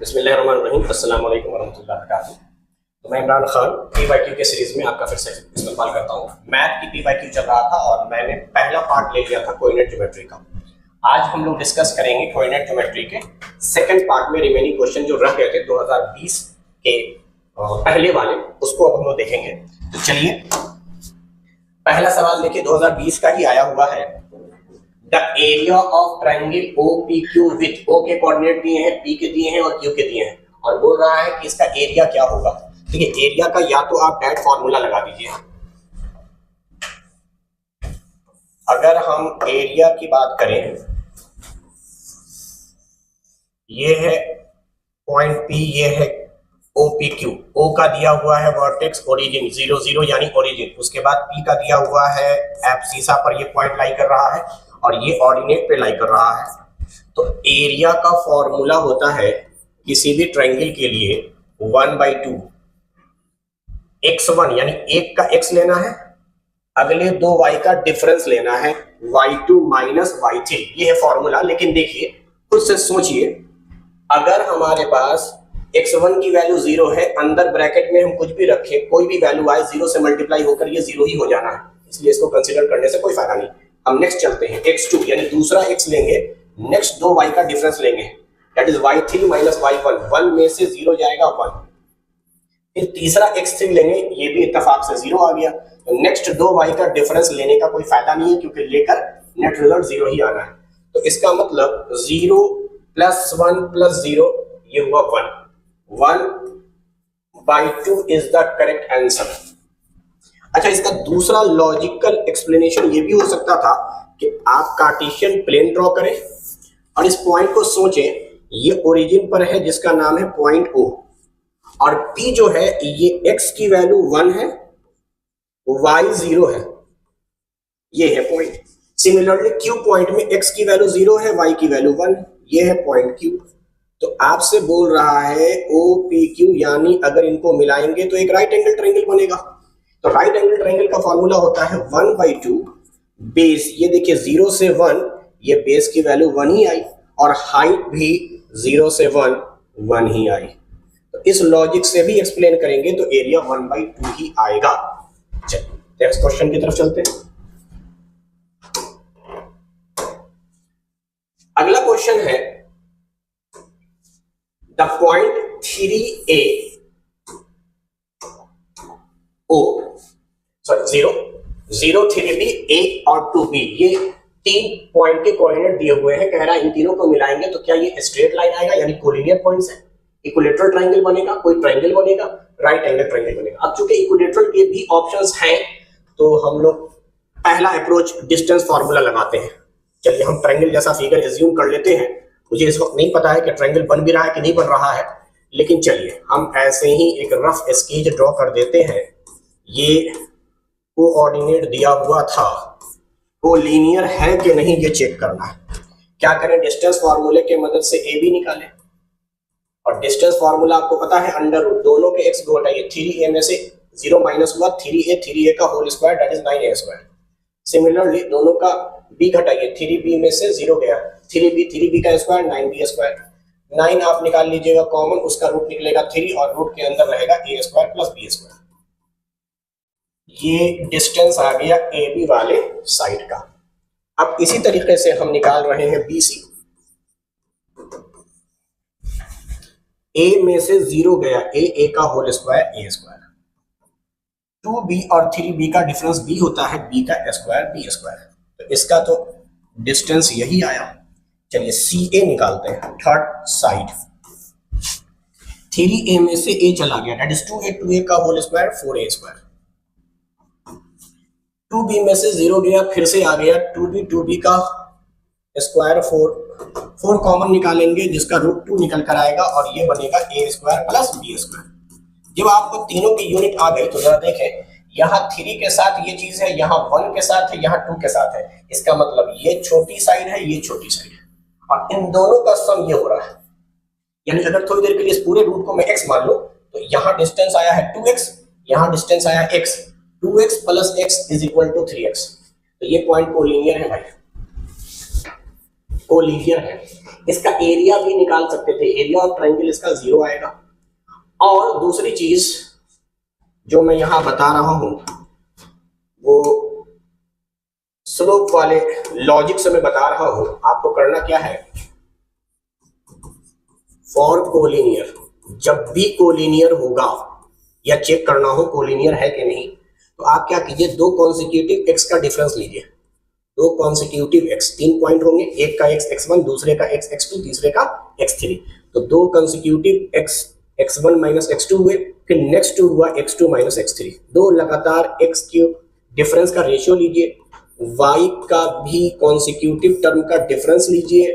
बिस्मिल्लाहिर्रहमानिर्रहीम, अस्सलाम वालेकुम वरहमतुल्लाहि वबरकातुहू। तो मैं इमरान खान पीवाईक्यू के सीरीज में आपका फिर से इस्तेमाल करता हूँ। मैथ की पीवाईक्यू चल रहा था और मैंने पहला पार्ट ले लिया था कोऑर्डिनेट ज्योमेट्री का। आज हम लोग डिस्कस करेंगे कोऑर्डिनेट ज्योमेट्री के सेकंड पार्ट में रिमेनिंग क्वेश्चन जो रह गए थे 2020 के पहले वाले, उसको अब हम लोग देखेंगे। तो चलिए, पहला सवाल देखिए 2020 का ही आया हुआ है। The area of triangle OPQ with O के कोऑर्डिनेट दिए हैं, P के दिए हैं और Q के दिए हैं, और बोल रहा है कि इसका एरिया क्या होगा। ठीक है, एरिया का या तो आप डायरेक्ट फॉर्मूला लगा दीजिए। अगर हम एरिया की बात करें, ये है पॉइंट P, ये है OPQ। O का दिया हुआ है वर्टेक्स ओरिजिन 0 0 यानी ओरिजिन, उसके बाद P का दिया हुआ है एब्सिसा पर ये पॉइंट लाई कर रहा है और ये ऑर्डिनेट पे लाई कर रहा है। तो एरिया का फॉर्मूला होता है किसी भी ट्रायंगल के लिए 1/2 x1 यानी एक का x लेना है, अगले दो y का डिफरेंस लेना है, y2 माइनस y3, ये है फॉर्मूला। लेकिन देखिए, खुद से सोचिए, अगर हमारे पास x1 की वैल्यू 0 है, अंदर ब्रैकेट में हम कुछ भी रखें, कोई भी वैल्यू आए, 0 से मल्टीप्लाई होकर ये 0 ही हो जाना है, इसलिए इसको कंसीडर करने से कोई फायदा नहीं। हम नेक्स्ट चलते हैं, x2 यानी दूसरा x लेंगे, नेक्स्ट दो y का डिफरेंस लेंगे, that is y3 minus y1, 1 में से 0 जाएगा 1। फिर तीसरा x3 लेंगे, ये भी इत्तेफाक से 0 आ गया। तो नेक्स्ट दो y का डिफरेंस लेने का कोई फायदा नहीं है, क्योंकि लेकर नेट रिजल्ट 0 ही आना है। तो इसका मतलब 0 प्लस 1 प्लस 0, ये हुआ 1। 1/2 इज द करेक्ट आंसर। अच्छा, इसका दूसरा लॉजिकल एक्सप्लेनेशन ये भी हो सकता था कि आप कार्टेशियन प्लेन ड्रॉ करें और इस पॉइंट को सोचें, ये ओरिजिन पर है जिसका नाम है पॉइंट O, और P जो है ये x की वैल्यू 1 है, y 0 है, ये है पॉइंट। सिमिलरली Q पॉइंट में x की वैल्यू 0 है, y की वैल्यू 1, ये है पॉइंट Q। तो आपसे बोल रहा है OPQ, यानी अगर इनको मिलाएंगे तो एक राइट एंगल ट्रायंगल बनेगा। तो राइट एंगल ट्रायंगल का फॉर्मूला होता है 1/2 बेस, ये देखिए 0 से 1, ये बेस की वैल्यू 1 ही आई, और हाइट भी 0 से 1 ही आई। तो इस लॉजिक से भी एक्सप्लेन करेंगे तो एरिया 1/2 ही आएगा। चलिए नेक्स्ट क्वेश्चन की तरफ चलते हैं। अगला क्वेश्चन है, the point 3A O 0 3B A और 2B, ये तीन पॉइंट के कोऑर्डिनेट दिए हुए हैं। कह रहा है इन तीनों को मिलाएंगे तो क्या ये स्ट्रेट लाइन आएगा, यानी कोलिनियर पॉइंट्स है, इक्विलेटरल ट्रायंगल बनेगा, कोई ट्रायंगल बनेगा, राइट एंगल ट्रायंगल बनेगा। अब चूंकि इक्विलेटरल के भी ऑप्शंस हैं, तो हम लोग पहला अप्रोच डिस्टेंस फार्मूला लगाते हैं। चलिए हम ट्रायंगल जैसा फिगर एज्यूम कर लेते हैं। मुझे इस वक्त नहीं पता है कि ट्रायंगल बन भी रहा है कि नहीं बन रहा है, लेकिन चलिए हम ऐसे ही एक रफ स्केच ड्रॉ कर देते हैं। ये कोऑर्डिनेट दिया हुआ था, वो लीनियर है कि नहीं ये चेक करना है। क्या करें, डिस्टेंस फार्मूले के मदद से AB निकालें, और डिस्टेंस फार्मूला आपको पता है अंडर रूट, दोनों के x को हटाइए, 3A में से 0 माइनस हुआ, 3A का whole square that is 9A square. Similarly दोनों का b घटाइए, 3B में से 0 गया, 3B का स्क्वायर 9B स्क्वायर। 9 आप निकाल लीजिएगा कॉमन, उसका रूट निकलेगा 3 और रूट के अंदर रहेगा A square plus B square. ये डिस्टेंस आ गया AB वाले साइड का। अब इसी तरीके से हम निकाल रहे हैं BC। A में से 0 गया, A का whole square A square. 2B और 3B का डिफरेंस B होता है, B का स्क्वायर B स्क्वायर। तो इसका तो डिस्टेंस यही आया। चलिए CA निकालते हैं, थर्ड साइड। 3A में से A चला गया, दैट इज 2A का whole square 4A square. 2B में से 0 गया, फिर से आ गया 2B का स्क्वायर 4 कॉमन निकालेंगे, जिसका रूट 2 निकल कर आएगा, और ये बनेगा A square plus B square. जब आपको तीनों की यूनिट आ गई तो जरा देखें, यहाँ 3 के साथ ये चीज है, यहाँ 1 के साथ है, यहाँ 2 के साथ है। इसका मतलब ये छोटी साइड है, ये छोटी साइड है, और इन दोनों का सम ये हो रहा है। यानी अगर थोड़ी देर के लिए इस पूरे रूट को मैं x मान लो, तो यहाँ डिस्टेंस आया है 2x, यहाँ डिस्टेंस आया x, 2x plus x is equal to 3x। तो ये पॉइंट कोलिनियर है भाई। कोलिनियर है। इसका एरिया भी निकाल सकते थे, एरिया ऑफ ट्रायंगल इसका 0 आएगा। और दूसरी चीज जो मैं यहां बता रहा हूं वो स्लोप वाले लॉजिक से मैं बता रहा हूं, आपको करना क्या है, फॉर कोलिनियर, जब भी कोलिनियर होगा या चेक करना हो कोलिनियर है कि नहीं, तो आप क्या कीजिए, दो कॉन्सिक्यूटिव एक्स का डिफरेंस लीजिए। दो कॉन्सिक्यूटिव एक्स, 3 पॉइंट होंगे, एक का एक्स x1, दूसरे का एक्स x2, तीसरे का x3। तो दो consecutive x x1 minus x2 हुए, फिर नेक्स्ट टू हुआ x2 माइनस x3। दो लगातार x के डिफरेंस का रेशियो लीजिए, y का भी कॉन्सिक्यूटिव टर्म का डिफरेंस लीजिए।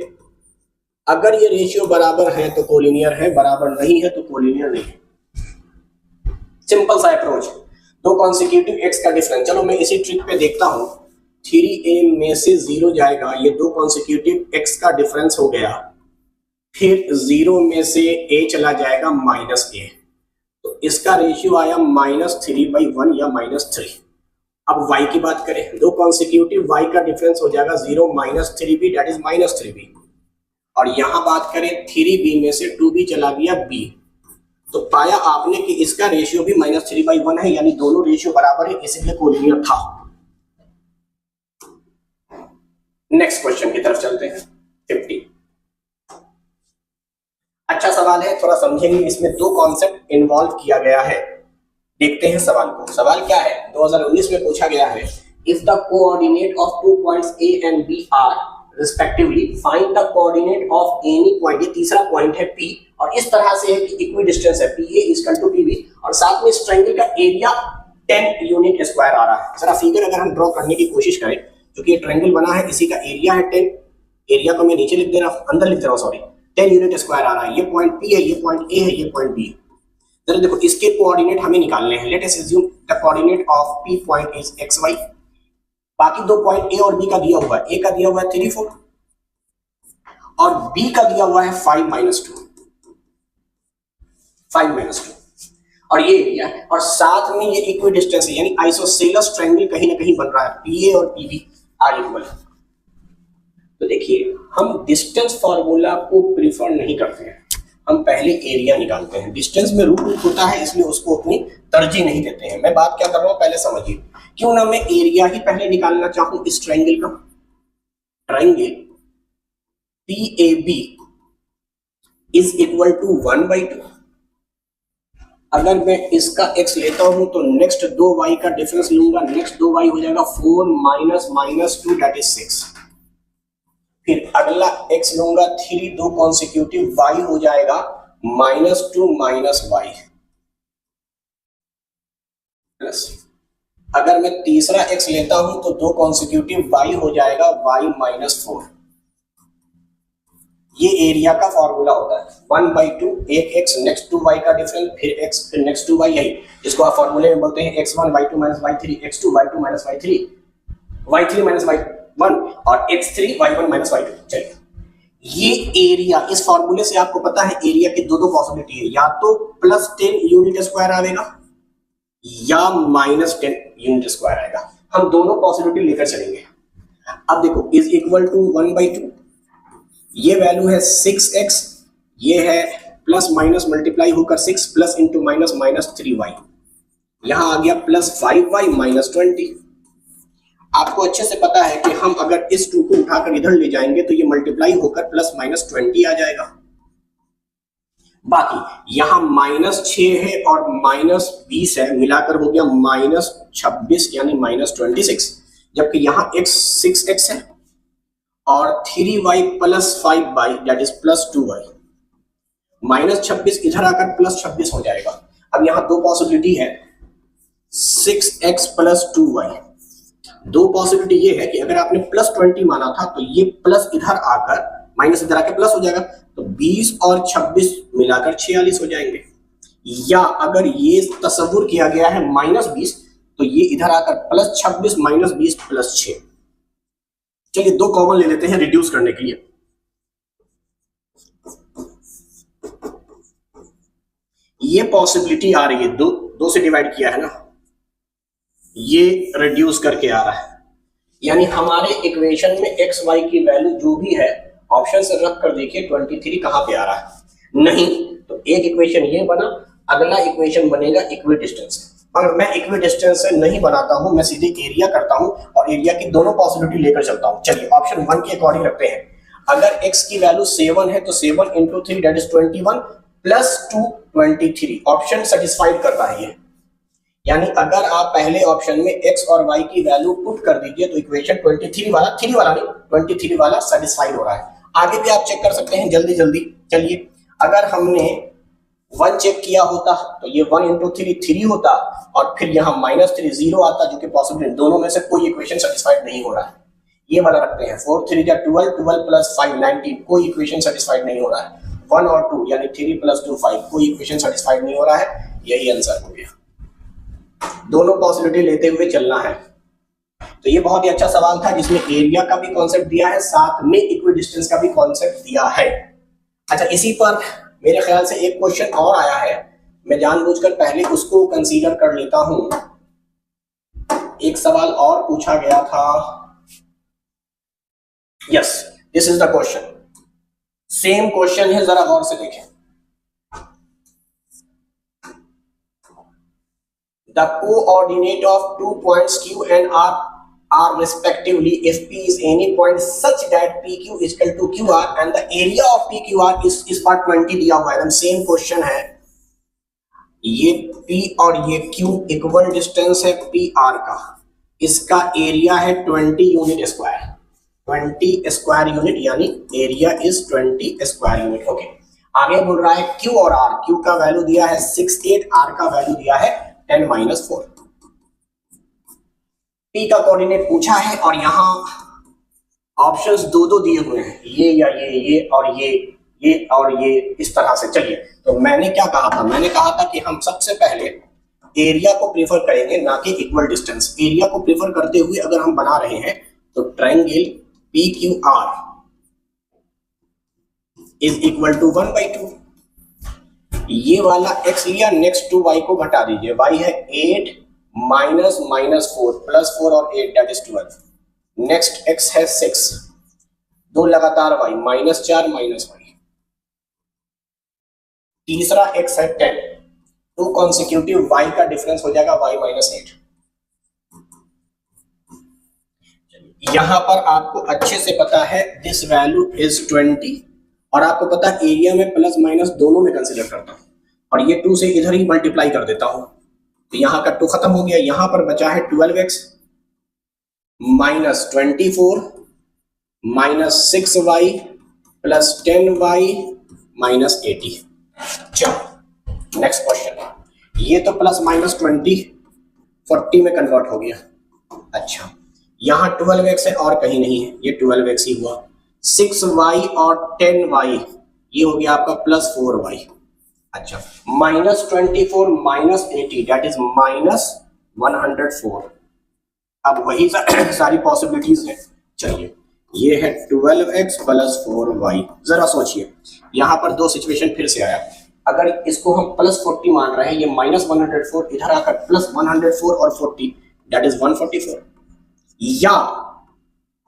अगर ये रेशियो बराबर है तो कोलिनियर है, बराबर नहीं है तो कोलिनियर नहीं है। सिंपल सा अप्रोच, दो कॉन्सिक्यूटिव एक्स का डिफरेंस। चलो मैं इसी ट्रिक पे देखता हूं, 3a में से 0 जाएगा, ये दो कॉन्सिक्यूटिव एक्स का डिफरेंस हो गया, फिर 0 में से a चला जाएगा -a, तो इसका रेशियो आया -3/1 या -3। अब y की बात करें, दो कॉन्सिक्यूटिव y का डिफरेंस हो जाएगा 0 -3b, दैट इज -3b। और यहां बात करें 3b में से 2b चला गया b, तो पाया आपने कि इसका रेशियो भी -3/1 है, यानी दोनों रेशियो बराबर है, इसलिए कोलिनियर था। नेक्स्ट क्वेश्चन की तरफ चलते हैं, 50। अच्छा सवाल है, थोड़ा समझेंगे, इसमें दो कॉन्सेप्ट इन्वॉल्व किया गया है। देखते हैं सवाल को। सवाल क्या है, 2019 में पूछा गया है, if the coordinate of 2 points a and b are respectively find the coordinate of any point. ये तीसरा पॉइंट है P, और इस तरह से है कि इक्वी डिस्टेंस है PA इक्वल टू PB, और साथ में इस ट्रायंगल का एरिया 10 यूनिट स्क्वायर आ रहा है। जरा फिगर अगर हम ड्रॉ करने की कोशिश करें, क्योंकि ये ट्रायंगल बना है, इसी का एरिया है 10, एरिया को मैं नीचे लिख दे रहा हूं, अंदर लिख दे रहा हूं, सॉरी, 10 यूनिट स्क्वायर आ रहा है। ये पॉइंट P है, ये पॉइंट A है, ये पॉइंट B है। जरा देखो, इसके कोऑर्डिनेट हमें निकालने हैं। Let us assume the coordinate of P point is xy। बाकी दो पॉइंट A और B का दिया हुआ है, A का दिया हुआ है 3, 4 और B का दिया हुआ है 5 -2, 5 -2, और ये एरिया है, और साथ में ये इक्वी डिस्टेंस है, यानी आइसोसेलेस ट्रायंगल कहीं ना कहीं बन रहा है, PA और PB आर इक्वल। तो देखिए, हम डिस्टेंस फार्मूला को प्रीफर नहीं करते हैं, हम पहले एरिया निकालते हैं। डिस्टेंस में रूट होता है, इसलिए उसको उतनी तरजीह नहीं देते हैं। मैं बात क्या कर रहा हूं पहले समझिए, क्यों ना मैं एरिया ही पहले निकालना चाहूं इस ट्रायंगल का। Triangle PAB is equal to 1/2। अगर मैं इसका x लेता हूं तो नेक्स्ट 2y का डिफरेंस लूंगा, नेक्स्ट 2y हो जाएगा 4 -2 दैट इज 6। फिर अगला x लूंगा 3, दो कॉन्सिक्यूटिव y हो जाएगा -2 -y प्लस, अगर मैं तीसरा x लेता हूं तो दो कॉन्सिक्यूटिव y हो जाएगा y -4। ये एरिया का फॉर्मूला होता है, 1/2, एक x नेक्स्ट 2y का डिफरेंस, फिर x फिर नेक्स्ट 2y, यही इसको आप फॉर्मूले में बोलते हैं x1 y2 y3, x2 y2 y3, y3 y1 और x3 y1 y2। चलिए, ये एरिया, इस फॉर्मूले से आपको पता है एरिया की दो पॉसिबिलिटी है, या तो +10 यूनिट स्क्वायर आएगा या -10 यूनिट स्क्वायर आएगा। हम दोनों पॉसिबिलिटी लेकर चलेंगे। अब देखो, इज इक्वल टू 1/2, ये वैल्यू है 6x, ये है प्लस माइनस मल्टीप्लाई होकर 6 प्लस इंटू माइनस -3y, यहां आ गया +5y -20। आपको अच्छे से पता है कि हम अगर इस 2 को उठाकर इधर ले जाएंगे तो ये मल्टीप्लाई होकर +-20 आ जाएगा। बाकी यहां -6 है और -20 है, मिलाकर हो गया -26 यानी -26, जबकि यहां x 6x है और 3y + 5y that is +2y, -26 इधर आकर +26 हो जाएगा। अब यहां दो पॉसिबिलिटी है, 6x + 2y। दो पॉसिबिलिटी ये है कि अगर आपने +20 माना था तो ये प्लस इधर आकर माइनस इधर आकर प्लस हो जाएगा, तो 20 और 26 मिलाकर 46 हो जाएंगे। या अगर ये तस्वुर किया गया है -20, तो ये इधर आकर +26 -20 +6। चलिए, दो कॉमन ले लेते हैं रिड्यूस करने के लिए। ये पॉसिबिलिटी आ रही है, दो से डिवाइड किया है ना, ये रिड्यूस करके आ रहा है, यानी हमारे इक्वेशन में x y की वैल्यू जो भी है ऑप्शन से रख कर देखिए 23 कहाँ पे आ रहा है, नहीं तो एक इक्वेशन ये बना, अगला इक्वेशन बनेगा इक्वी डिस्टेंस। अगर मैं इक्वी डिस्टेंस से नहीं बनाता हूं, मैं सीधे एरिया करता हूं और एरिया की दोनों पॉसिबिलिटी लेकर चलता हूं। चलिए ऑप्शन 1 के अकॉर्डिंग रखते हैं, अगर x की वैल्यू 7 है तो 7 into 3 that is 21 plus 2 23। Option satisfied करता है ये, यानी अगर आप पहले ऑप्शन में x और y की वैल्यू पुट कर दीजिए तो इक्वेशन 23 वाला, 3 वाला नहीं 23 वाला सेटिस्फाइड हो रहा है। आगे भी आप चेक कर सकते हैं जल्दी जल्दी। चलिए अगर हमने 1 चेक किया होता तो ये 1 इंटू 3 होता और फिर यहाँ -3 0 आता, जो कि पॉसिबल दोनों में से कोई इक्वेशन सेटिस्फाइड नहीं हो रहा है। ये वाला रखते हैं 4 3 12 12 प्लस 5 19, कोई इक्वेशन सेटिस्फाइड नहीं हो रहा है। 1 और 2 यानी 3 प्लस 2 5, कोई इक्वेशन सेटिस्फाइड नहीं हो रहा है। यही आंसर हो गया, दोनों पॉसिबिलिटी लेते हुए चलना है। तो ये बहुत ही अच्छा सवाल था जिसमें एरिया का भी कॉन्सेप्ट दिया है, साथ में इक्वी डिस्टेंस का भी कॉन्सेप्ट दिया है। अच्छा, इसी पर मेरे ख्याल से एक क्वेश्चन और आया है, मैं जानबूझकर पहले उसको कंसीडर कर लेता हूं। एक सवाल और पूछा गया था, yes this is the question, same question है, जरा गौर से देखें। The coordinate of 2 points Q and R are respectively if P is any point such that PQ is equal to QR and the area of PQR is पर 20 दिया हुआ है। Same question है, ये P और ये Q इक्वल डिस्टेंस है PR का, इसका एरिया है 20 यूनिट स्क्वायर, 20 स्क्वायर यूनिट, यानी area is 20 square unit. Okay, आगे बोल रहा है Q और R, Q का वैल्यू दिया है 68, R का वैल्यू दिया है 10-4। P का कोऑर्डिनेट पूछा है और यहां ऑप्शंस दो दिए हुए हैं, ये या ये और ये और ये, इस तरह से। चलिए, तो मैंने क्या कहा था, मैंने कहा था कि हम सबसे पहले एरिया को प्रेफर करेंगे ना कि इक्वल डिस्टेंस। एरिया को प्रेफर करते हुए अगर हम बना रहे हैं तो triangle PQR is equal to 1/2। ये वाला x लिया, नेक्स्ट टू y को घटा दीजिए, y है 8 -4 प्लस 4 और 8 दैट इज 12। नेक्स्ट x है 6, दो लगातार y -4 -y। तीसरा x है 10, टू कॉन्सिक्यूटिव y का डिफरेंस हो जाएगा y -8। यहां पर आपको अच्छे से पता है दिस वैल्यू इज 20 और आपको पता है एरिया में प्लस माइनस दोनों में कंसीडर करता हूं और ये 2 से इधर ही मल्टीप्लाई कर देता हूं, तो यहां का 2 खत्म हो गया। यहां पर बचा है 12x -24 -6y प्लस 10y -80। चलो नेक्स्ट क्वेश्चन, ये तो प्लस -20 40 में कन्वर्ट हो गया। अच्छा, यहां 12x है और कहीं नहीं है, ये 12x ही हुआ। 6y और 10y ये हो गया आपका +4y। अच्छा, -24 -80 दैट इज -104। अब वही सारी पॉसिबिलिटीज है। चलिए, ये है 12x + 4y। जरा सोचिए, यहां पर दो सिचुएशन फिर से आया, अगर इसको हम +40 मान रहे हैं, ये -104 इधर आकर +104 और 40 दैट इज 144। या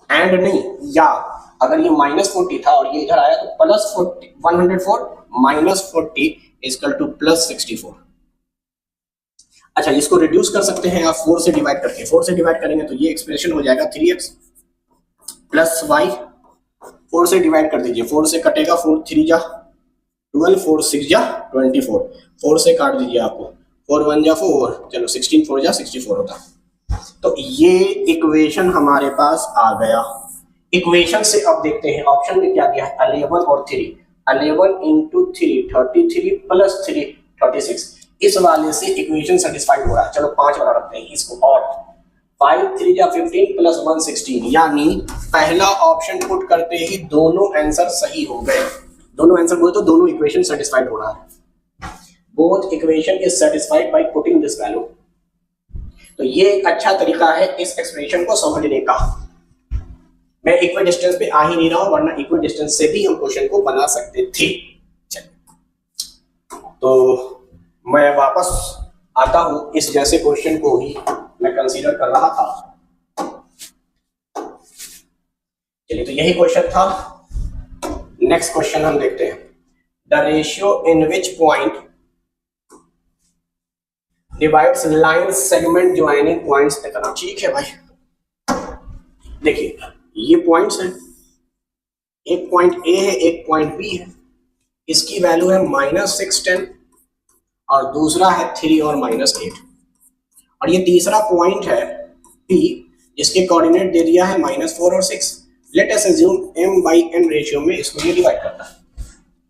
एंड नहीं, या अगर ये -40 था और ये इधर आया तो +40 104 -40 इक्वल टू +64। अच्छा, इसको रिड्यूस कर सकते हैं आप 4 से डिवाइड करके। 4 से डिवाइड करेंगे तो ये एक्सप्रेशन हो जाएगा 3x + y। 4 से डिवाइड कर दीजिए, 4 से कटेगा 4 3 जा 12, 4 6 जा 24, 4 से काट दीजिए आपको 4 1 जा 4, चलो 16 4 जा 64 होता। तो ये इक्वेशन हमारे पास आ गया। इक्वेशन से अब देखते हैं ऑप्शन में क्या दिया है, 11 और 3। 11 इंटू 3 33 प्लस 3 36। इस वाले से इक्वेशन सेटिस्फाइड हो रहा है। चलो 5 वाला रखते हैं इसको, और 5 3 या 15 प्लस 1 16, यानी पहला ऑप्शन पुट करते ही दोनों आंसर सही हो गए। दोनों आंसर बोले तो दोनों इक्वेशन सेटिस्फाइड हो रहा है। Both equation is satisfied by putting this value. तो ये एक अच्छा तरीका है इस एक्सप्रेशन को समझने का। मैं इक्वल डिस्टेंस पे आ ही नहीं रहा हूं, वरना इक्वल डिस्टेंस से भी हम क्वेश्चन को बना सकते थे। तो मैं वापस आता हूं, इस जैसे क्वेश्चन को ही मैं कंसीडर कर रहा था। चलिए, तो यही क्वेश्चन था नेक्स्ट क्वेश्चन हम देखते हैं, the ratio in which point divides line segment joining points इतना। ठीक है भाई, देखिए ये पॉइंट्स हैं, एक पॉइंट ए है एक पॉइंट बी है, इसकी वैल्यू है -6 10 और दूसरा है 3 और -8, और ये तीसरा पॉइंट है पी जिसके कोऑर्डिनेट दे दिया है -4 और 6। Let us assume m/n ratio में इसको ये डिवाइड करता है।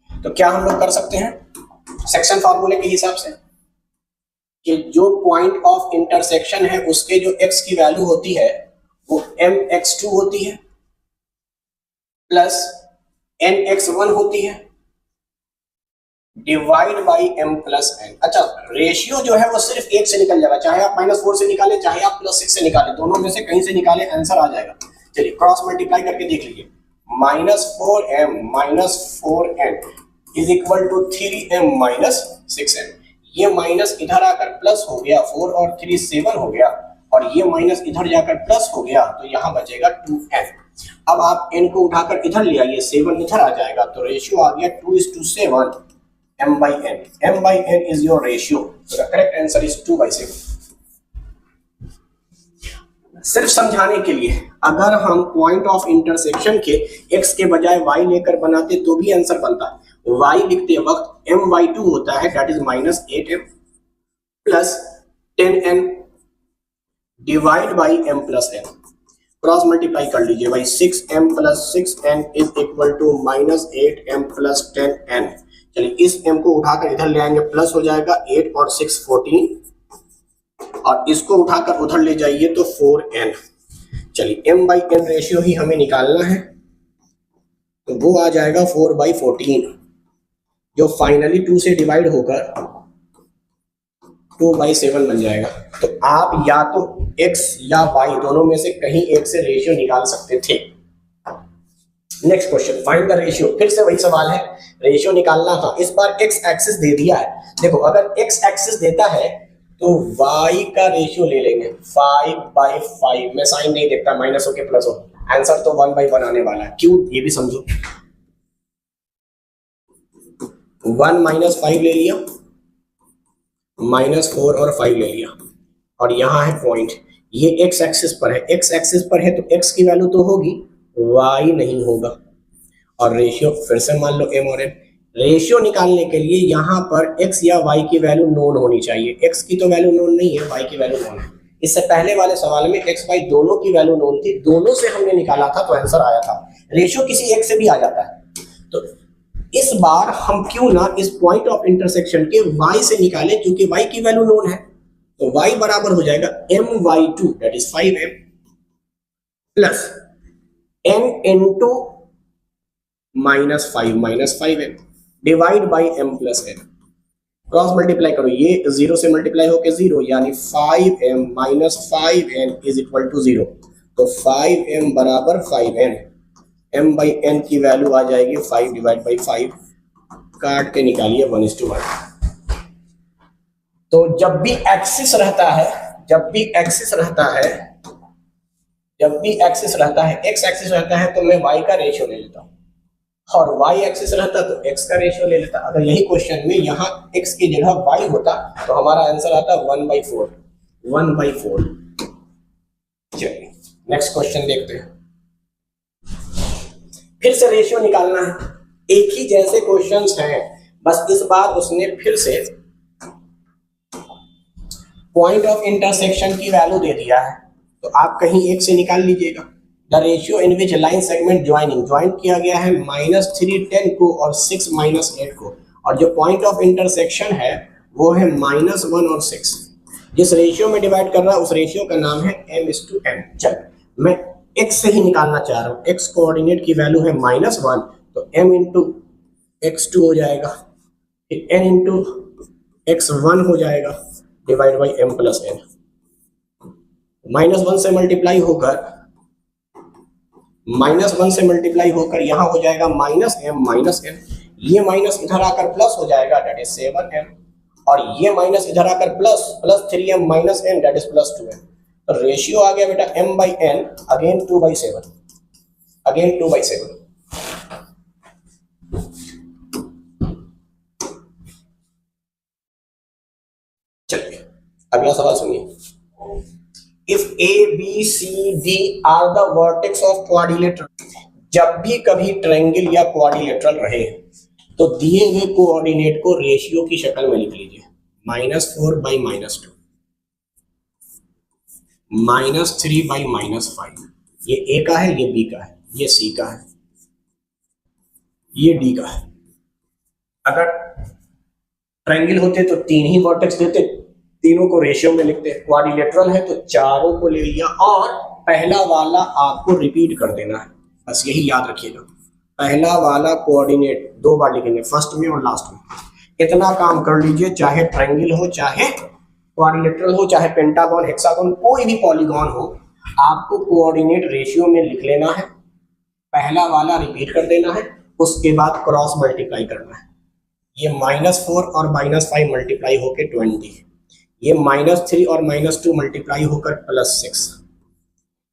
तो क्या हम लोग कर सकते हैं सेक्शन फार्मूले के हिसाब से कि जो पॉइंट ऑफ इंटरसेक्शन है उसके जो x की वैल्यू होती है वो mx2 होती है प्लस nx1 होती है divide by m plus n। अच्छा, रेशियो जो है वो सिर्फ एक से निकल जाएगा, चाहे आप -4 से निकालें चाहे आप +6 से निकालें, दोनों में से कहीं से निकालें आंसर आ जाएगा। चलिए क्रॉस मल्टीप्लाई करके देख लीजिए, -4m-4n is equal to 3m-6n। ये माइनस इधर आकर प्लस हो गया, 4 और 3 7 हो गया, और ये माइनस इधर जाकर प्लस हो गया, तो यहाँ बचेगा 2n। अब आप n को उठाकर इधर ले आइए, 7 इधर आ जाएगा, तो रेशियो आ गया 2:7 m/n। m/n is your ratio, so the correct answer is 2/7। सिर्फ समझाने के लिए, अगर हम पॉइंट ऑफ इंटरसेक्शन के x के बजाय y लेकर बनाते तो भी आंसर बनता है। y लिखते वक्त m/2 होता है, that is -8m plus 10n divide by m plus n। Cross multiply कर लीजिए भाई, 6m plus 6n is equal to -8m plus 10n। चलिए इस m को उठाकर इधर ले आएंगे, प्लस हो जाएगा 8 और 6 14, और इसको उठाकर उधर ले जाइए तो 4n। चलिए m/n रेशियो ही हमें निकालना है, तो वो आ जाएगा 4/14, जो फाइनली 2 से डिवाइड होकर 2/7 बन जाएगा। तो आप या तो x या y दोनों में से कहीं एक से रेशियो निकाल सकते थे। Next question, find the ratio. फिर से वही सवाल है, रेशियो निकालना था, इस बार x एक्सिस दे दिया है। देखो अगर x एक्सिस देता है तो y का रेशियो ले लेंगे 5/5। मैं साइन नहीं देखता, माइनस हो के प्लस हो, आंसर तो 1/1 आने वाला है। क्यों, ये भी समझो। 1 - 5 ले लिया, -4 और 5 ले लिया, और यहाँ है पॉइंट, ये x एक्सिस पर है, x एक्सिस पर है तो x की वैल्यू तो होगी, y नहीं होगा। और रेशियो फिर से मान लो m और n। रेशियो निकालने के लिए यहाँ पर x या y की वैल्यू नोन होनी चाहिए, x की तो वैल्यू नोन नहीं है, y की वैल्यू नोन है। इससे पहले वाले सवाल में x y दोनों की वैल्यू नोन थी, दोनों से हमने निकाला था तो आंसर आया था। रेशियो किसी एक से भी आ जाता है, तो इस बार हम क्यों ना इस पॉइंट ऑफ इंटरसेक्शन के y से निकाले, क्योंकि y की वैल्यू नोन है, तो y बराबर हो जाएगा m/2 that is 5m plus n into -5 divide by m plus n। Cross multiply करो, ये 0 से मल्टीप्लाई होके 0, यानी 5m - 5n is equal to 0, तो 5m बराबर 5n। m/n की वैल्यू आ जाएगी 5 डिवाइड बाई 5, काट के निकालिए 1:1। तो जब भी एक्सिस रहता है, x एक्सिस रहता है तो मैं y का रेशियो ले लेता हूँ, और y एक्सिस रहता तो x का रेशियो ले लेता। अगर यही क्वेश्चन में यहाँ x की जगह y होता तो हमारा आंसर आता 1/4। चलिए नेक्स्ट क्वेश्चन देखते हैं। फिर से रेशियो निकालना है, एक ही जैसे क्वेश्चंस हैं, बस इस बार उसने फिर से पॉइंट ऑफ इंटरसेक्शन की वैल्यू दे दिया है, तो आप कहीं एक से निकाल लीजिएगा। The ratio in which line segment join किया गया है -3 10 को और 6 -8 को, और जो पॉइंट ऑफ इंटरसेक्शन है वो है -1 और 6। जिस रेशियो में डिवाइड कर रहा है उस रेशियो का नाम है m/n। चल मैं x से ही निकालना चाह रहा हूँ, x कोऑर्डिनेट की वैल्यू है -1, तो m इंटू x2 हो जाएगा, n इंटू x1 हो जाएगा divide by m plus n। -1 से मल्टीप्लाई होकर यहाँ हो जाएगा -m-n, ये माइनस इधर आकर प्लस हो जाएगा दैट इज 7m, और ये माइनस इधर आकर plus 3m - n that is +2m। तो रेशियो आ गया बेटा m/n अगेन 2/7। चलिए अगला सवाल सुनिए। If A B C D are the vertex of quadrilateral, जब भी कभी ट्रायंगल या क्वाड्रिलेटरल रहे तो दिए हुए कोऑर्डिनेट को रेशियो की शक्ल में लिख लीजिए, -4 बाई -2, -3 बाई -5। ये ए का है, ये बी का है, ये सी का है, ये डी का है। अगर ट्रायंगल होते तो 3 ही वर्टेक्स देते, तीनों को रेशियो में लिखते। क्वाड्रिलेटरल है तो चारों को ले लिया और पहला वाला आपको रिपीट कर देना है, बस यही याद रखिएगा। पहला वाला कोऑर्डिनेट 2 बार लिखेंगे, फर्स्ट में और लास्ट में। इतना काम कर लीजिए, चाहे ट्रायंगल हो, चाहे क्वाड्रिलेटरल हो, चाहे पेंटागन, हेक्सागन, कोई भी पॉलीगॉन हो, आपको कोऑर्डिनेट रेशियो में लिख लेना है, पहला वाला रिपीट कर देना है, उसके बाद क्रॉस मल्टीप्लाई करना है। ये -4 और -5 मल्टीप्लाई होकर 20, ये -3 और -2 मल्टीप्लाई होकर +6,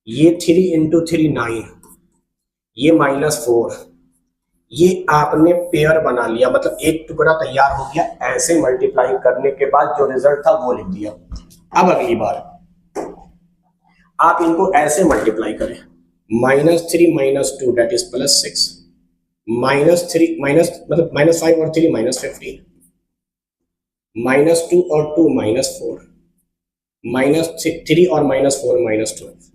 ये 3 × 3 9, ये -4, ये आपने पेयर बना लिया, मतलब एक टुकड़ा तैयार हो गया। ऐसे मल्टीप्लाई करने के बाद जो रिजल्ट था वो लिख दिया। अब अगली बार आप इनको ऐसे मल्टीप्लाई करें, -3 -2 दैट इज +6, -3 मतलब -5 और 3 -15, -2 और 2 -4, -3 और -4 -12।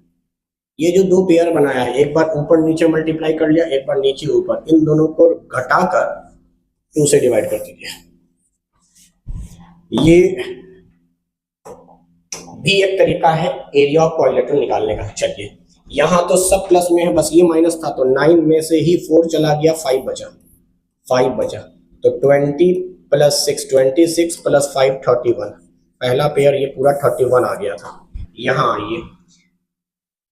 ये जो 2 पेयर बनाया है, एक बार ऊपर नीचे मल्टीप्लाई कर लिया, एक बार नीचे ऊपर, इन दोनों को घटाकर 2 से डिवाइड कर दीजिए। ये भी एक तरीका है एरिया ऑफ क्वाड्रिलेटरल निकालने का। चलिए यहां तो सब प्लस में है, बस ये माइनस था तो 9 में से ही 4 चला गया, 5 बचा, तो 20 + 6 26 + 5 31। पहला पेयर ये पूरा 31 आ गया था। यहाँ आइए,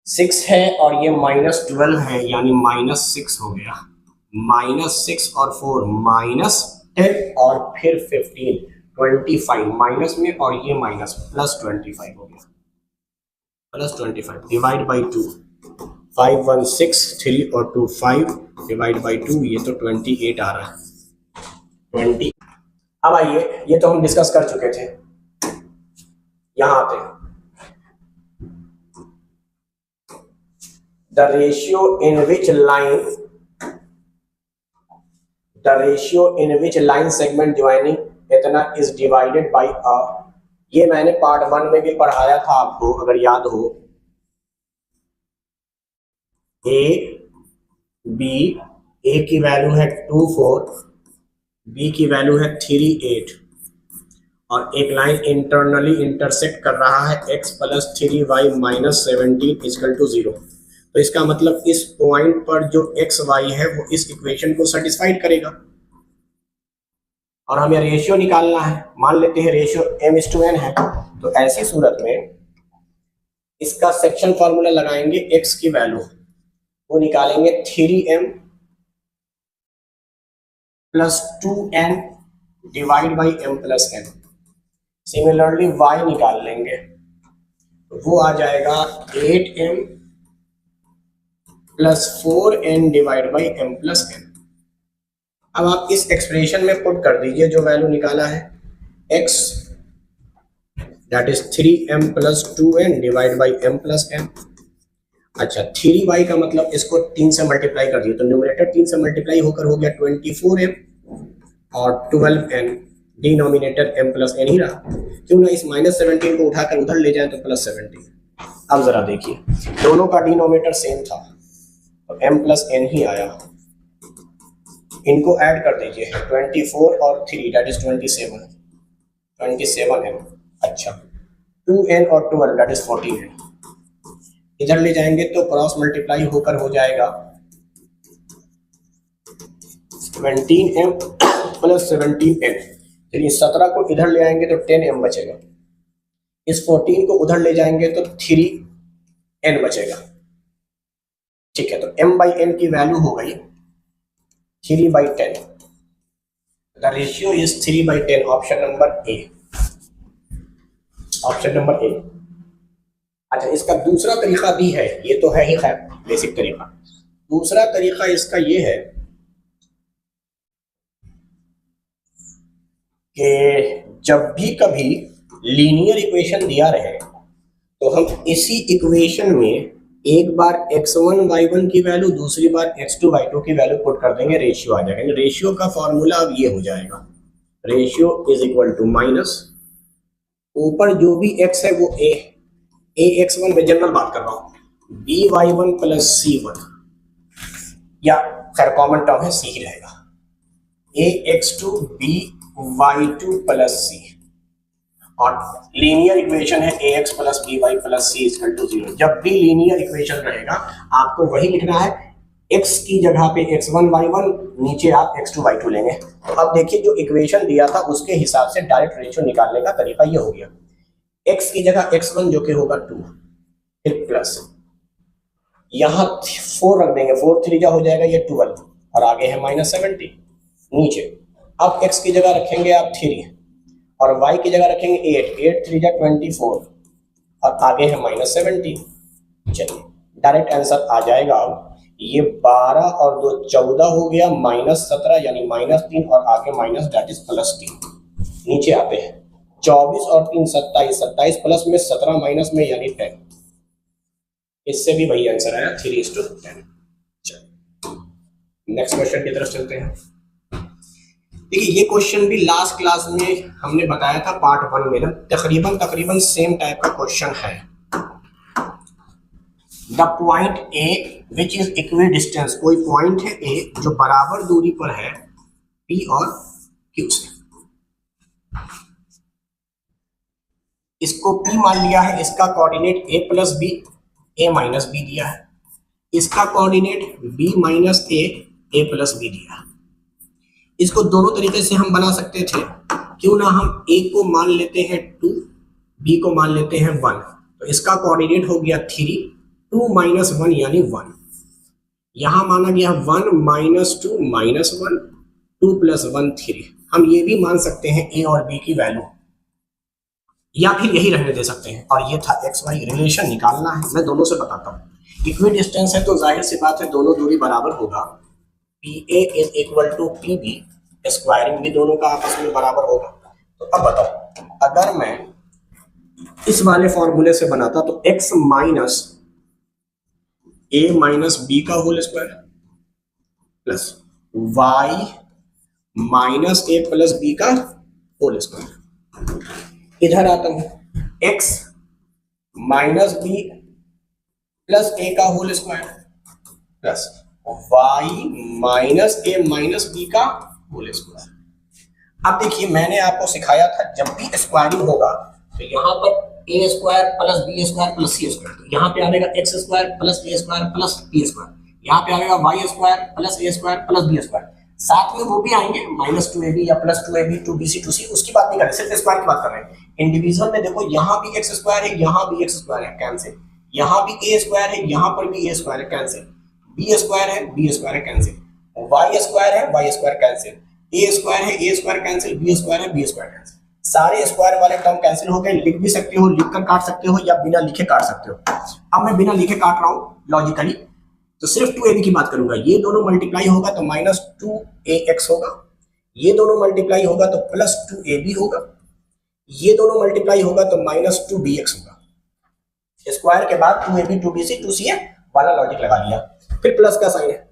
6 है और ये -12 है, यानी -6 हो गया, -6 और 4 -10 और फिर 15 25 माइनस में, और ये माइनस +25 हो गया, +25 डिवाइड बाई 2, 5 1 6 3 और 2 5 डिवाइड बाई 2, ये तो 28 आ रहा है 20। अब आइए, ये तो हम डिस्कस कर चुके थे, यहां आते हैं। The ratio in which line segment joining इतना इज डिवाइडेड बाई अ, ये मैंने पार्ट 1 में भी पढ़ाया था आपको, अगर याद हो। ए बी, ए की वैल्यू है 2 4, बी की वैल्यू है 3 8, और एक लाइन इंटरनली इंटरसेक्ट कर रहा है x + 3y - 17 = 0। तो इसका मतलब इस पॉइंट पर जो x y है वो इस इक्वेशन को सेटिस्फाइड करेगा, और हमें रेशियो निकालना है। मान लेते हैं रेशियो m/n है, तो ऐसी सूरत में इसका सेक्शन फॉर्मूला लगाएंगे, x की वैल्यू वो निकालेंगे 3m + 2n divide by m + n। Similarly y निकाल लेंगे, तो वो आ जाएगा 8m + 4n divide by m + n। अब आप इस एक्सप्रेशन में पुट कर दीजिए जो वैल्यू निकाला है, x that is 3m + 2n divide by m + n। अच्छा, 3y का मतलब इसको 3 से मल्टीप्लाई कर दिए, तो न्यूमरेटर 3 से मल्टीप्लाई होकर हो गया 24m और 12n, डिनोमिनेटर m + n ही रहा। क्यों ना इस -17 को उठाकर उधर ले जाए तो +17। अब जरा देखिए, दोनों का डिनोमिनेटर सेम था तो m + n ही आया। इनको ऐड कर दीजिए, 24 और 3 दैट इज 27m। अच्छा, 2n और 12 दैट इज 14n। इधर ले जाएंगे तो क्रॉस मल्टीप्लाई होकर हो जाएगा 17m + 17n। चलिए 17 को इधर ले आएंगे तो 10m बचेगा, इस 14 को उधर ले जाएंगे तो 3n बचेगा। ठीक है, तो m/n की वैल्यू हो गई 3/10। The ratio is 3/10, option number A, option number A. अच्छा, इसका दूसरा तरीका भी है, ये तो है ही खैर बेसिक तरीका। दूसरा तरीका इसका ये है कि जब भी कभी लीनियर इक्वेशन दिया रहे तो हम इसी इक्वेशन में एक बार x1 y1 की वैल्यू, दूसरी बार x2 y2 की वैल्यू पुट कर देंगे, रेशियो आ जाएगा। रेशियो का फॉर्मूला अब ये हो जाएगा, ratio is equal to minus ऊपर जो भी x है वो a x1 में जनरल बात कर रहा हूं, by1 प्लस c1, या खैर कॉमन टर्म है c ही रहेगा, ax2 by2 प्लस c, और लीनियर इक्वेशन है ax plus by plus c equal to 0। जब भी लीनियर इक्वेशन रहेगा आपको वही लिखना है, x की जगह पे x1 y1, नीचे आप x2 y2 लेंगे। तो अब देखिए जो इक्वेशन दिया था उसके हिसाब से डायरेक्ट रेशियो निकालने का तरीका ये हो गया, x की जगह x1 जो कि होगा 2, फिर प्लस यहाँ 4 रख देंगे, 4 3 जा हो जाएगा ये 12, और आगे है -70 नीचे। अब x की जगह रखेंगे आप 3 और y की जगह रखेंगे 8, 8 3 जा 24 और आगे है -70। चलिए डायरेक्ट आंसर आ जाएगा, ये 12 और 2 14 हो गया, -17 यानी -3 और आगे माइनस दैट इज +3। नीचे आते हैं 24 और 3 27, 27 प्लस में 17 माइनस में यानी 10। इससे भी वही आंसर आया 3:10। चलिए नेक्स्ट क्वेश्चन की तरफ चलते हैं। देखिए ये क्वेश्चन भी लास्ट क्लास में हमने बताया था पार्ट 1 में ना, तकरीबन सेम टाइप का क्वेश्चन है। The point A which is equidistance, कोई पॉइंट है ए जो बराबर दूरी पर है पी और क्यू से, इसको पी मान लिया है, इसका कोऑर्डिनेट ए प्लस बी, ए माइनस बी दिया है, इसका coordinate B minus A plus B दिया है। इसको दोनों तरीके से हम बना सकते थे, क्यों ना हम ए को मान लेते हैं 2, बी को मान लेते हैं 1, तो इसका कोऑर्डिनेट हो गया 3, 2 माइनस 1 यानी 1, यहां माना गया 1 माइनस 2 माइनस 1, 2 प्लस 1 3। हम ये भी मान सकते हैं ए और बी की वैल्यू, या फिर यही रहने दे सकते हैं। और ये था एक्स वाई रिलेशन निकालना है, मैं दोनों से बताता हूँ। इक्वी डिस्टेंस है तो जाहिर सी बात है दोनों दूरी बराबर होगा, P A is equal to P B, squaring भी दोनों का आपस में बराबर होगा। तो अब बताओ, अगर मैं इस वाले फॉर्मूले से बनाता तो x minus A minus B का whole square plus y minus A plus B का होल स्क्वायर। इधर आता हूं, x minus B plus A का whole square plus y minus A minus B का होल स्क्वायर। अब देखिए मैंने आपको सिखाया था जब भी स्क्वायरिंग होगा तो यहाँ पर A square plus B square plus C square, तो यहाँ पे आएगा X square plus A square plus B square, यहाँ पे आएगा Y square plus A square plus B square, साथ में वो भी आएंगे -2ab या +2ab 2bc 2c, उसकी बात नहीं कर रहे, सिर्फ स्क्वायर की बात कर रहे हैं। इंडिविजुअल में देखो यहाँ भी एक्स स्क्वायर है, यहाँ भी एक्स स्क्वायर है, कैंसिल, यहाँ भी ए स्क्वायर है, यहाँ पर भी ए स्क्वायर है, कैंसिल, बी स्क्वायर है, बी स्क्वायर है, कैंसिल, वाई स्क्वायर है, वाई स्क्वायर कैंसिल, ए स्क्वायर है, ए स्क्वायर कैंसिल, बी स्क्वायर है, बी स्क्वायर कैंसिल। सारे स्क्वायर वाले टर्म कैंसिल हो गए। लिख भी सकते हो, लिखकर काट सकते हो या बिना लिखे काट सकते हो। अब मैं बिना लिखे काट रहा हूं लॉजिकली, तो सिर्फ 2ab की बात करूंगा। ये दोनों मल्टीप्लाई होगा तो -2ax होगा, ये दोनों मल्टीप्लाई होगा तो +2ab होगा, ये दोनों मल्टीप्लाई होगा तो -2bx होगा। स्क्वायर के बाद 2ab 2bc 2ca वाला लॉजिक लगा लिया, फिर प्लस का साइन है,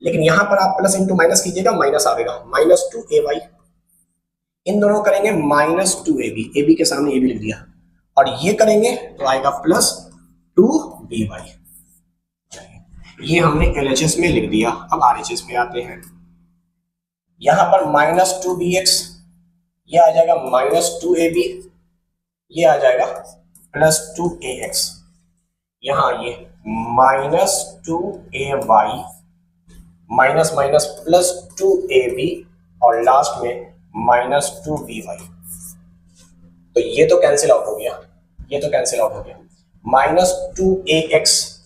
लेकिन यहां पर आप प्लस इंटू माइनस कीजिएगा, माइनस आएगा, -2ay, इन दोनों करेंगे -2ab, ab के सामने ab लिख दिया, और ये करेंगे तो आएगा +2by। ये हमने LHS में लिख दिया। अब RHS में आते हैं, यहां पर -2bx, ये आ जाएगा -2ab, ये आ जाएगा +2ax, यहां ये -2ay माइनस माइनस +2ab और लास्ट में -2by। तो ये तो कैंसिल आउट हो गया, ये तो कैंसिल आउट हो गया। -2ax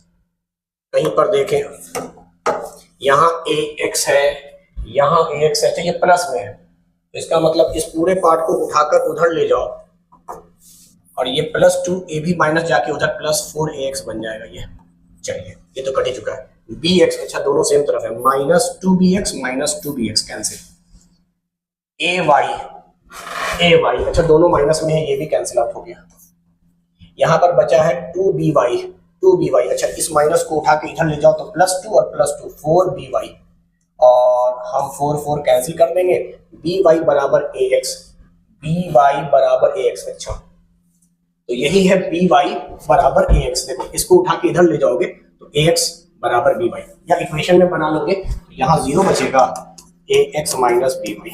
कहीं पर देखें, यहाँ ax है, यहाँ ax है, तो ये प्लस में है, तो इसका मतलब इस पूरे पार्ट को उठाकर उधर ले जाओ और ये +2ab माइनस जाके उधर +4ax बन जाएगा। ये चलिए ये तो कट ही चुका है। bx, अच्छा दोनों सेम तरफ है, -2bx -2bx कैंसिल, ay ए वाई, अच्छा दोनों माइनस में है, ये भी कैंसिल आउट हो गया। यहाँ पर बचा है 2by, 2by, अच्छा इस माइनस को उठा के इधर ले जाओ तो +2 और +2 4by, और हम 4 कैंसिल कर देंगे, by बराबर ax, by बराबर ax, अच्छा तो यही है by बराबर ax। देखो इसको उठा के इधर ले जाओगे तो ax बराबर by, या इक्वेशन में बना लोगे तो यहाँ 0 बचेगा, ax माइनस by।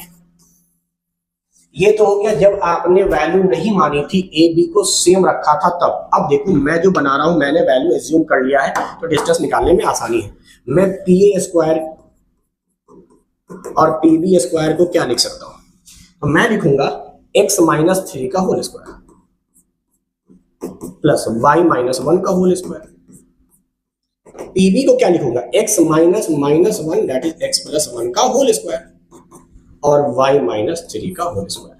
ये तो हो गया जब आपने वैल्यू नहीं मानी थी, ए बी को सेम रखा था तब। अब देखो मैं जो बना रहा हूं, मैंने वैल्यू एज्यूम कर लिया है तो डिस्टेंस निकालने में आसानी है। मैं pa स्क्वायर और pb स्क्वायर को क्या लिख सकता हूं, तो मैं लिखूंगा x माइनस 3 का whole square plus y minus 1 का होल स्क्वायर। pb को क्या लिखूंगा, x minus -1 that is x plus 1 का होल स्क्वायर और y माइनस 3 का होल स्क्वायर।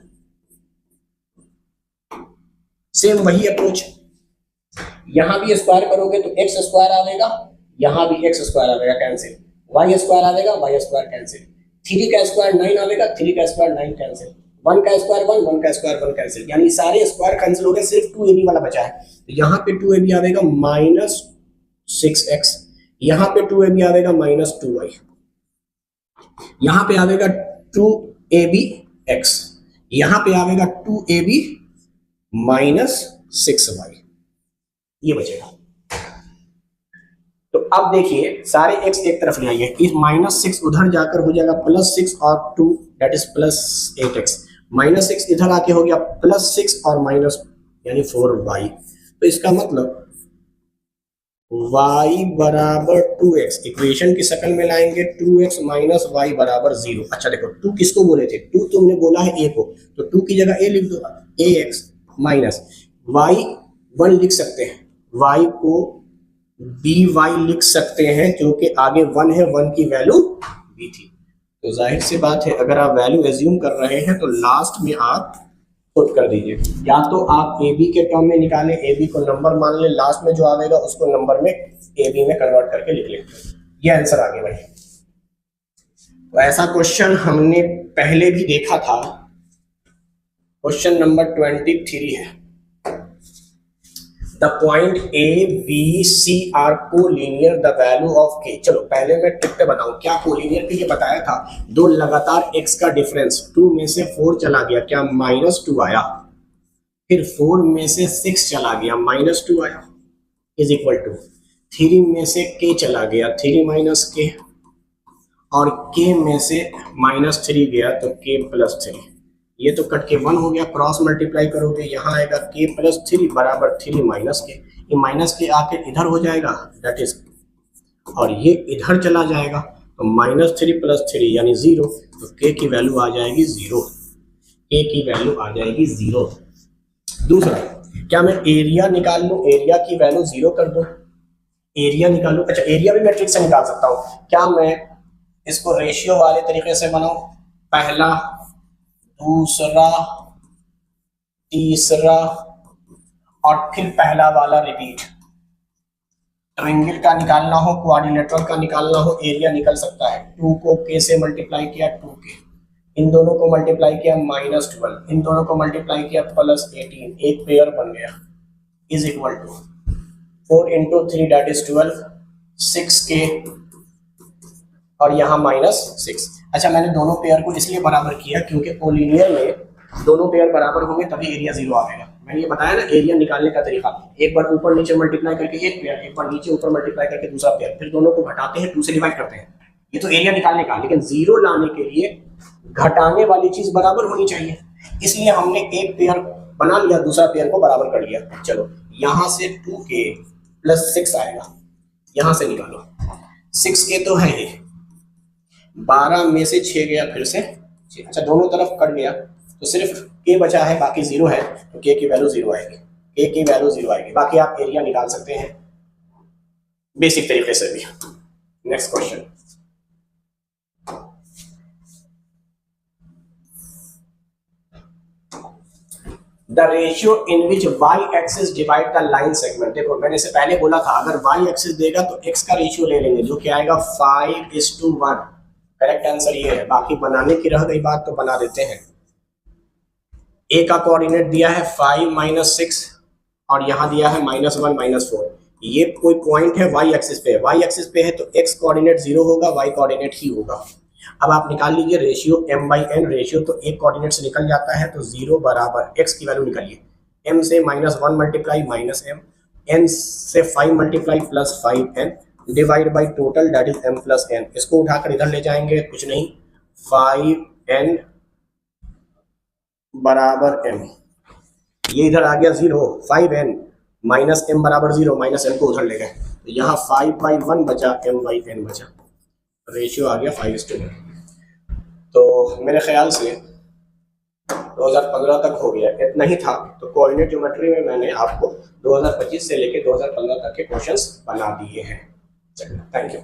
सेम वही अप्रोच, यहां भी स्क्वायर करोगे तो x स्क्वायर आएगा, यहां भी x स्क्वायर आएगा कैंसिल, y स्क्वायर आएगा, y स्क्वायर कैंसिल, 3 का स्क्वायर 9 आएगा, 3 का स्क्वायर 9 कैंसिल, 1 का स्क्वायर 1, 1 का स्क्वायर 1 कैंसिल, यानी सारे स्क्वायर कैंसिल हो गए, सिर्फ 2ab वाला बचा है। तो यहाँ पे 2ab आएगा -6x, यहाँ पे 2ab आएगा -2y, यहाँ पे आएगा 2abx, यहां पे आएगा 2ab -6y, ये बचेगा। तो अब देखिए सारे x एक तरफ ले आइए, इस -6 उधर जाकर हो जाएगा +6 और 2 दैट इज +8x, -6 इधर आके हो गया +6 और माइनस यानी 4y। तो इसका मतलब y बराबर 2x, इक्वेशन की शक्ल में लाएंगे 2x माइनस y बराबर 0। अच्छा देखो 2 किसको बोले थे, 2 तुमने बोला है a को, तो 2 की जगह a लिख दो, ax माइनस y 1 लिख सकते हैं, y को by लिख सकते हैं क्योंकि आगे 1 है, 1 की वैल्यू b थी। तो जाहिर सी बात है अगर आप वैल्यू एज्यूम कर रहे हैं तो लास्ट में आप पुट कर दीजिए, या तो आप ए बी के टर्म में निकालें, ए बी को नंबर मान लें, लास्ट में जो आएगा उसको नंबर में ए बी में कन्वर्ट करके लिख लें, ये आंसर आ गया भाई। तो ऐसा क्वेश्चन हमने पहले भी देखा था, क्वेश्चन नंबर 23 है। The point A B C are collinear, the value of K. चलो पहले मैं टिक पे बताऊं क्या कोलिनियर के, ये बताया था दो लगातार x का डिफरेंस, 2 में से 4 चला गया, क्या -2 आया, फिर 4 में से 6 चला गया, -2 आया, इज इक्वल टू 3 में से k चला गया, 3 माइनस k, और k में से -3 गया तो k प्लस 3, ये तो कट के 1 हो गया, क्रॉस मल्टीप्लाई करोगे यहाँ आएगा k प्लस 3 बराबर 3 माइनस के, ये माइनस के आके इधर हो जाएगा दैट इज, और ये इधर चला जाएगा तो -3 प्लस 3 यानी 0, तो k की वैल्यू आ जाएगी 0, k की वैल्यू आ जाएगी 0। दूसरा, क्या मैं एरिया निकाल लूं, एरिया की वैल्यू 0 कर दूं, एरिया निकालूं, अच्छा एरिया भी मैं ट्रिक से निकाल सकता हूं, क्या मैं इसको रेशियो वाले तरीके से बनाऊं, पहला दूसरा तीसरा और फिर पहला वाला रिपीट। ट्रायंगल का निकालना हो, क्वाड्रिलेटरल का निकालना हो, एरिया निकल सकता है, 2 को k से मल्टीप्लाई किया 2k, इन दोनों को मल्टीप्लाई किया -12, इन दोनों को मल्टीप्लाई किया +18, एक पेयर बन गया, is equal to 4 × 3 that is 12, 6k और यहाँ -6। अच्छा मैंने दोनों पेयर को इसलिए बराबर किया क्योंकि कोलिनियर में दोनों पेयर बराबर होंगे तभी एरिया 0 आएगा। मैंने ये बताया ना एरिया निकालने का तरीका, एक बार ऊपर नीचे मल्टीप्लाई करके एक पेयर, एक बार नीचे ऊपर मल्टीप्लाई करके दूसरा पेयर, फिर दोनों को घटाते हैं, 2 से डिवाइड करते हैं, ये तो एरिया निकालने का। लेकिन 0 लाने के लिए घटाने वाली चीज बराबर होनी चाहिए, इसलिए हमने एक पेयर बना लिया, दूसरा पेयर को बराबर कर लिया। चलो यहाँ से 2k + 6 आएगा, यहाँ से निकालो 6k तो है, 12 में से 6 गया फिर से 6, अच्छा दोनों तरफ कट गया तो सिर्फ k बचा है, बाकी 0 है तो k की वैल्यू 0 आएगी, k की वैल्यू 0 आएगी। बाकी आप एरिया निकाल सकते हैं बेसिक तरीके से भी। Next question, the ratio in which y axis divide the line segment. देखो मैंने इसे पहले बोला था अगर y एक्सिस देगा तो x का रेशियो ले लेंगे जो कि आएगा 5:1। करेक्ट आंसर ये है, बाकी बनाने की रह गई बात तो बना देते हैं। ए का कोऑर्डिनेट दिया है 5 - 6 और यहाँ दिया है -1 -4। ये कोई पॉइंट है y एक्सिस पे, y एक्सिस पे है तो x कोऑर्डिनेट 0 होगा, y कोऑर्डिनेट ही होगा। अब आप निकाल लीजिए रेशियो m/n, रेशियो तो एक कोऑर्डिनेट से निकल जाता है तो 0 बराबर x की वैल्यू निकालिए, m से -1 मल्टीप्लाई -m, n से 5 multiply +5n divide by total that is m + n। इसको उठाकर इधर ले जाएंगे, कुछ नहीं, 5n बराबर m, ये इधर आ गया 0, 5n -m बराबर 0, -m को उधर ले गए तो यहाँ 5/1 बचा, m/n बचा, रेशियो आ गया 5:1। तो मेरे ख्याल से 2015 तक हो गया, इतना ही था। तो कोऑर्डिनेट ज्योमेट्री में मैंने आपको 2025 से लेके 2015 तक के क्वेश्चंस बना दिए हैं। चलिए, थैंक यू।